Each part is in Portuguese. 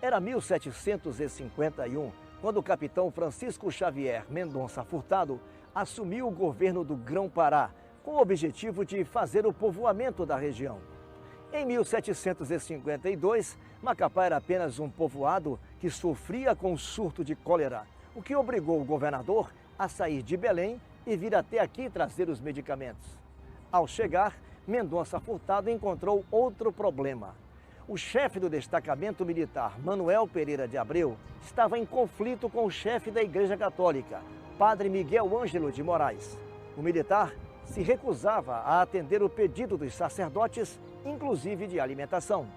Era 1751, quando o capitão Francisco Xavier Mendonça Furtado assumiu o governo do Grão-Pará, com o objetivo de fazer o povoamento da região. Em 1752, Macapá era apenas um povoado que sofria com o surto de cólera, o que obrigou o governador a sair de Belém e vir até aqui trazer os medicamentos. Ao chegar, Mendonça Furtado encontrou outro problema. O chefe do destacamento militar, Manuel Pereira de Abreu, estava em conflito com o chefe da Igreja Católica, Padre Miguel Ângelo de Moraes. O militar se recusava a atender o pedido dos sacerdotes, inclusive de alimentação.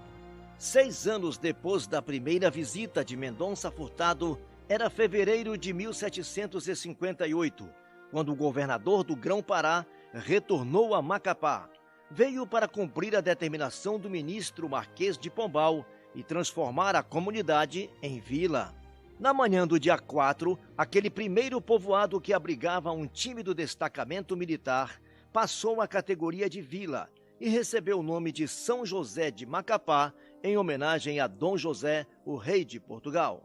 6 anos depois da primeira visita de Mendonça Furtado, era fevereiro de 1758, quando o governador do Grão-Pará retornou a Macapá. Veio para cumprir a determinação do ministro Marquês de Pombal e transformar a comunidade em vila. Na manhã do dia 4, aquele primeiro povoado que abrigava um tímido destacamento militar passou à categoria de vila e recebeu o nome de São José de Macapá, em homenagem a Dom José, o rei de Portugal.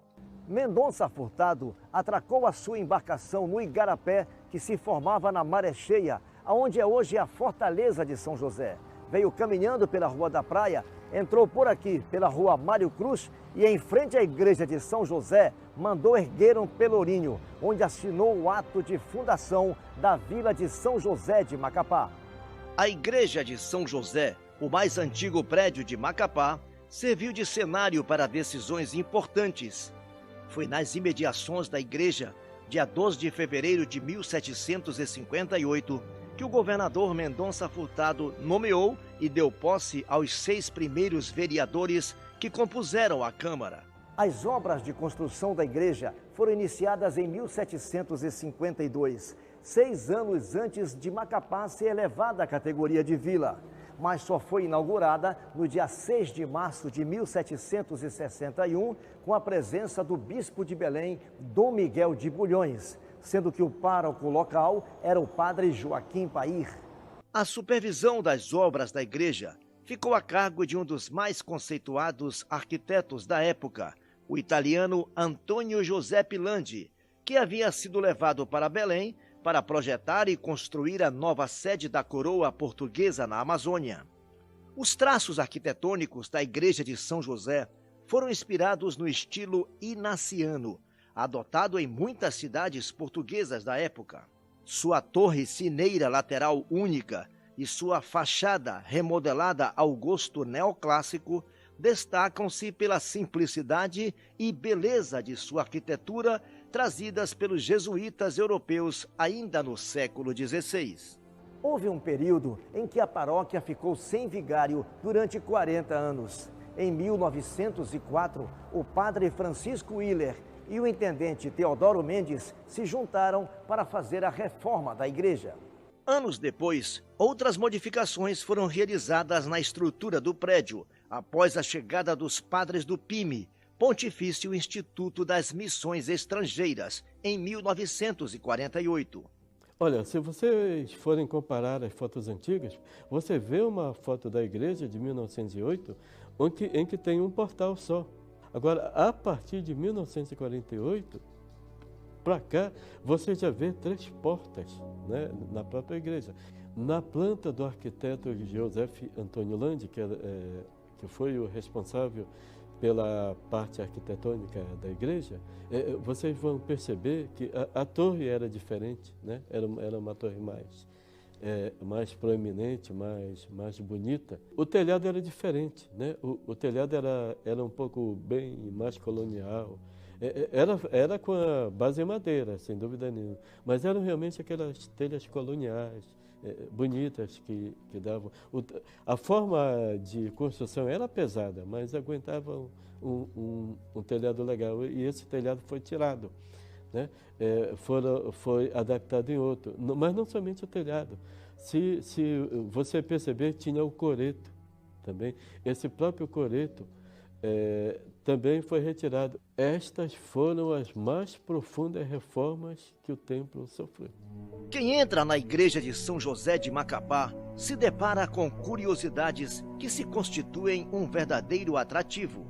Mendonça Furtado atracou a sua embarcação no Igarapé, que se formava na Maré Cheia, aonde é hoje a Fortaleza de São José. Veio caminhando pela Rua da Praia, entrou por aqui pela Rua Mário Cruz e em frente à igreja de São José mandou erguer um pelourinho, onde assinou o ato de fundação da vila de São José de Macapá. A igreja de São José, o mais antigo prédio de Macapá, serviu de cenário para decisões importantes. Foi nas imediações da igreja, dia 12 de fevereiro de 1758, que o governador Mendonça Furtado nomeou e deu posse aos 6 primeiros vereadores que compuseram a Câmara. As obras de construção da igreja foram iniciadas em 1752, 6 anos antes de Macapá ser elevada à categoria de vila, mas só foi inaugurada no dia 6 de março de 1761, com a presença do bispo de Belém, Dom Miguel de Bulhões, sendo que o pároco local era o padre Joaquim Pair. A supervisão das obras da igreja ficou a cargo de um dos mais conceituados arquitetos da época, o italiano Antônio Giuseppe Landi, que havia sido levado para Belém para projetar e construir a nova sede da coroa portuguesa na Amazônia. Os traços arquitetônicos da igreja de São José foram inspirados no estilo inaciano, adotado em muitas cidades portuguesas da época. Sua torre sineira lateral única e sua fachada remodelada ao gosto neoclássico destacam-se pela simplicidade e beleza de sua arquitetura, trazidas pelos jesuítas europeus ainda no século XVI. Houve um período em que a paróquia ficou sem vigário durante 40 anos. Em 1904, o padre Francisco Willer e o intendente Teodoro Mendes se juntaram para fazer a reforma da igreja. Anos depois, outras modificações foram realizadas na estrutura do prédio, após a chegada dos padres do PIME, Pontifício Instituto das Missões Estrangeiras, em 1948. Olha, se vocês forem comparar as fotos antigas, você vê uma foto da igreja de 1908, em que tem um portal só. Agora, a partir de 1948, para cá, você já vê 3 portas, né, na própria igreja. Na planta do arquiteto Joseph Antônio Landi, que foi o responsável pela parte arquitetônica da igreja, vocês vão perceber que a torre era diferente, né? Era uma torre mais proeminente, mais bonita. O telhado era diferente, né? O telhado era um pouco bem mais colonial. Era com a base em madeira, sem dúvida nenhuma, mas eram realmente aquelas telhas coloniais, bonitas que davam. A forma de construção era pesada, mas aguentava um telhado legal, e esse telhado foi tirado, né? Foi adaptado em outro, mas não somente o telhado. Se você perceber, tinha o coreto também. Esse próprio coreto também foi retirado. Estas foram as mais profundas reformas que o templo sofreu. Quem entra na igreja de São José de Macapá se depara com curiosidades que se constituem um verdadeiro atrativo.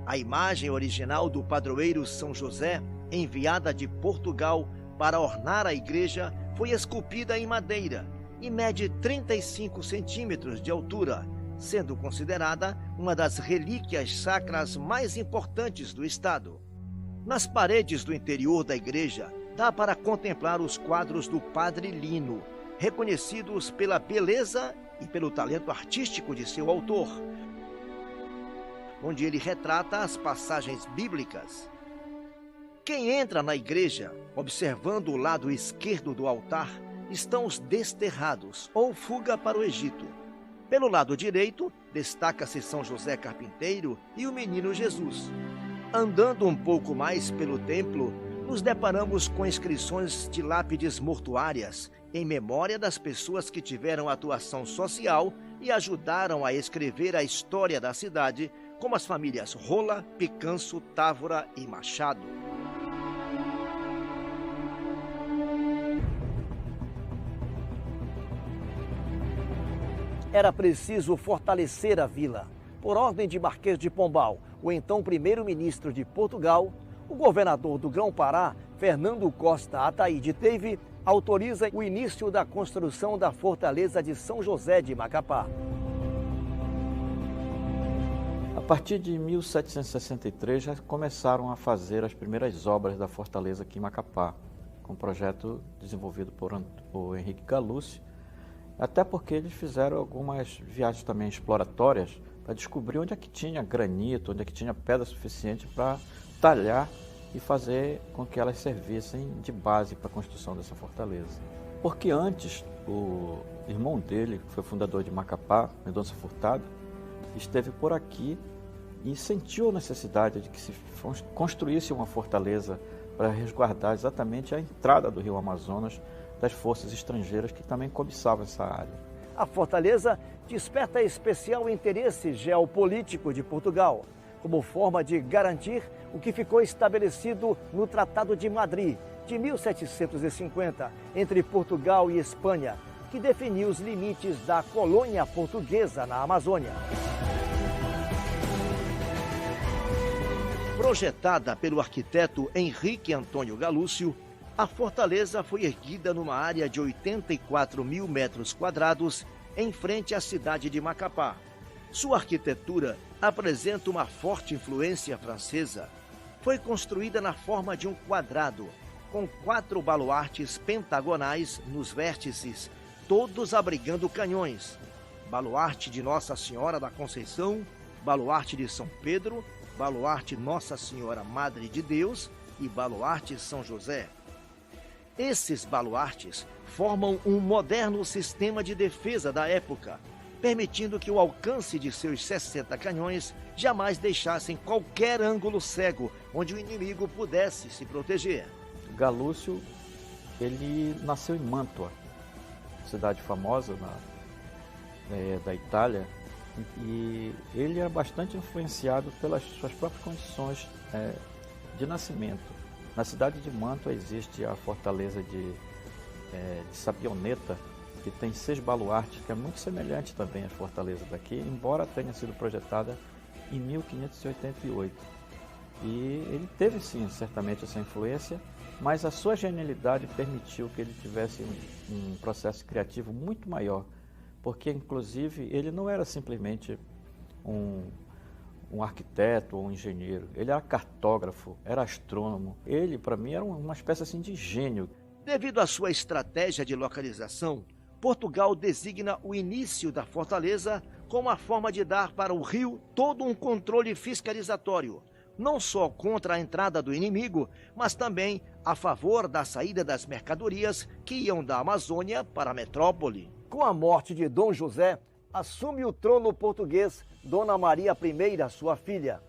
A imagem original do padroeiro São José, enviada de Portugal para ornar a igreja, foi esculpida em madeira e mede 35 centímetros de altura, sendo considerada uma das relíquias sacras mais importantes do estado. Nas paredes do interior da igreja, dá para contemplar os quadros do Padre Lino, reconhecidos pela beleza e pelo talento artístico de seu autor, onde ele retrata as passagens bíblicas. Quem entra na igreja, observando o lado esquerdo do altar, estão os desterrados ou fuga para o Egito. Pelo lado direito, destaca-se São José Carpinteiro e o Menino Jesus. Andando um pouco mais pelo templo, nos deparamos com inscrições de lápides mortuárias em memória das pessoas que tiveram atuação social e ajudaram a escrever a história da cidade, como as famílias Rola, Picanço, Távora e Machado. Era preciso fortalecer a vila. Por ordem de Marquês de Pombal, o então primeiro-ministro de Portugal, o governador do Grão-Pará, Fernando Costa Ataíde Teve, autoriza o início da construção da fortaleza de São José de Macapá. A partir de 1763 já começaram a fazer as primeiras obras da fortaleza aqui em Macapá, com um projeto desenvolvido por Henrique Galúcio, até porque eles fizeram algumas viagens também exploratórias para descobrir onde é que tinha granito, onde é que tinha pedra suficiente para talhar e fazer com que elas servissem de base para a construção dessa fortaleza. Porque antes, o irmão dele, que foi fundador de Macapá, Mendonça Furtado, esteve por aqui e sentiu a necessidade de que se construísse uma fortaleza para resguardar exatamente a entrada do rio Amazonas das forças estrangeiras que também cobiçavam essa área. A fortaleza desperta especial interesse geopolítico de Portugal, como forma de garantir o que ficou estabelecido no Tratado de Madrid, de 1750, entre Portugal e Espanha, que definiu os limites da colônia portuguesa na Amazônia. Projetada pelo arquiteto Henrique Antônio Galúcio, a fortaleza foi erguida numa área de 84 mil metros quadrados em frente à cidade de Macapá. Sua arquitetura apresenta uma forte influência francesa. Foi construída na forma de um quadrado, com 4 baluartes pentagonais nos vértices, todos abrigando canhões. Baluarte de Nossa Senhora da Conceição, baluarte de São Pedro, baluarte Nossa Senhora Madre de Deus e baluarte São José. Esses baluartes formam um moderno sistema de defesa da época, permitindo que o alcance de seus 60 canhões jamais deixassem qualquer ângulo cego onde o inimigo pudesse se proteger. Galúcio, ele nasceu em Mantua, cidade famosa da Itália, e ele era bastante influenciado pelas suas próprias condições de nascimento. Na cidade de Mantua existe a fortaleza de Sapioneta, que tem 6 baluartes, que é muito semelhante também à fortaleza daqui, embora tenha sido projetada em 1588. E ele teve sim, certamente, essa influência, mas a sua genialidade permitiu que ele tivesse um processo criativo muito maior, porque, inclusive, ele não era simplesmente um arquiteto ou um engenheiro, ele era cartógrafo, era astrônomo. Ele, para mim, era uma espécie assim de gênio. Devido à sua estratégia de localização, Portugal designa o início da fortaleza como uma forma de dar para o rio todo um controle fiscalizatório, não só contra a entrada do inimigo, mas também a favor da saída das mercadorias que iam da Amazônia para a metrópole. Com a morte de Dom José, assume o trono português Dona Maria I, sua filha,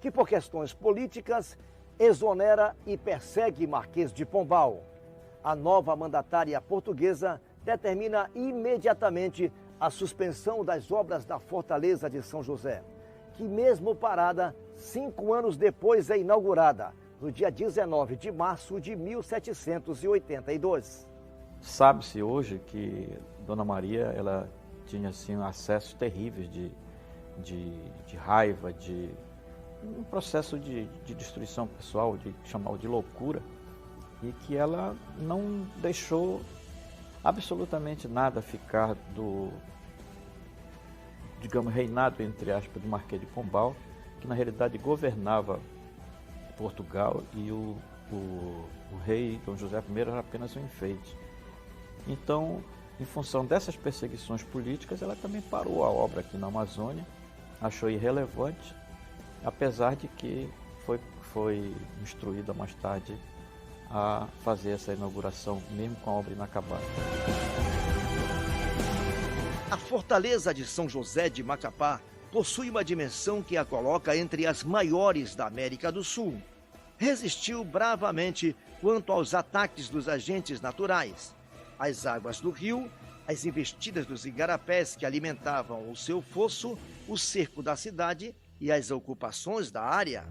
que por questões políticas exonera e persegue Marquês de Pombal. A nova mandatária portuguesa determina imediatamente a suspensão das obras da fortaleza de São José, que mesmo parada, 5 anos depois é inaugurada, no dia 19 de março de 1782. Sabe-se hoje que Dona Maria ela tinha assim, acessos terríveis de raiva, de um processo de destruição pessoal, de chamar de loucura, e que ela não deixou absolutamente nada ficar do, digamos, reinado, entre aspas, do Marquês de Pombal, que na realidade governava Portugal, e o rei Dom José I era apenas um enfeite. Então, em função dessas perseguições políticas, ela também parou a obra aqui na Amazônia, achou irrelevante, apesar de que foi instruída mais tarde a fazer essa inauguração, mesmo com a obra inacabada. A fortaleza de São José de Macapá possui uma dimensão que a coloca entre as maiores da América do Sul. Resistiu bravamente quanto aos ataques dos agentes naturais. As águas do rio, as investidas dos igarapés que alimentavam o seu fosso, o cerco da cidade e as ocupações da área.